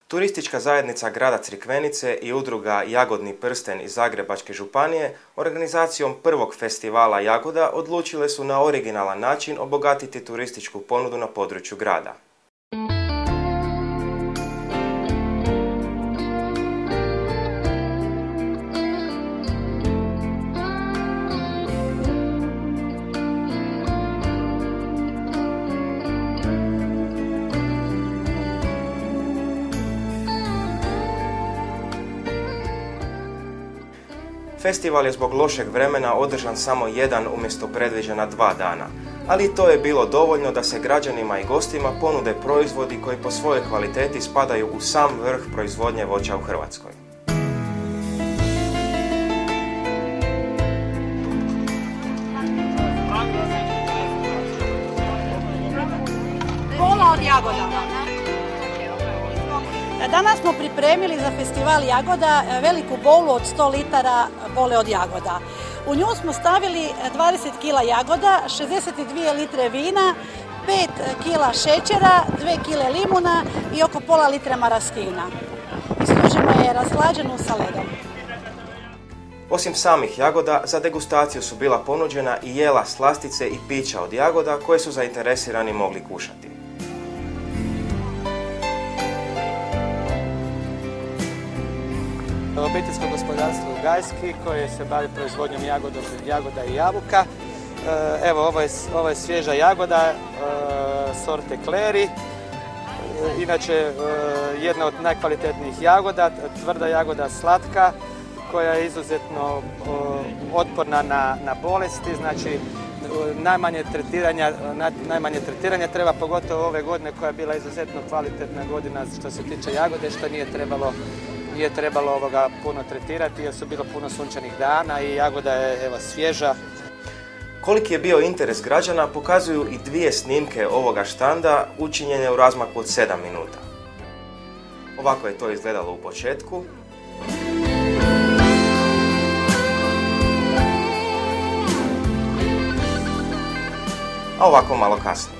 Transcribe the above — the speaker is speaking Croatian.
Turistička zajednica grada Crikvenice i udruga Jagodni prsten iz Zagrebačke županije organizacijom prvog festivala Jagoda odlučile su na originalan način obogatiti turističku ponudu na području grada. Festival je zbog lošeg vremena održan samo jedan umjesto predviđena 2 dana, ali i to je bilo dovoljno da se građanima i gostima ponude proizvodi koji po svojoj kvaliteti spadaju u sam vrh proizvodnje voća u Hrvatskoj. Bola od jagoda. Danas smo pripremili za festival Jagoda veliku bolu od 100 litara bole od jagoda. U nju smo stavili 20 kg jagoda, 62 litre vina, 5 kg šećera, 2 kg limuna i oko pola litre maraskina. Islužimo je rashlađenu sa ledom. Osim samih jagoda, za degustaciju su bila ponuđena i jela, slastice i pića od jagoda koje su zainteresirani mogli kušati. Obiteljsko gospodarstvo Gajski koje se bavi proizvodnjom jagoda i jabuka. Evo, ovo je svježa jagoda sorte Kleri. Inače, jedna od najkvalitetnijih jagoda, tvrda jagoda slatka koja je izuzetno otporna na bolesti, znači najmanje tretiranja treba, pogotovo ove godine koja je bila izuzetno kvalitetna godina što se tiče jagode, što nije trebalo puno tretirati jer su bilo puno sunčanih dana i jagoda je svježa. Koliki je bio interes građana pokazuju i 2 snimke ovoga štanda učinjene u razmaku od 7 minuta. Ovako je to izgledalo u početku. A ovako malo kasnije.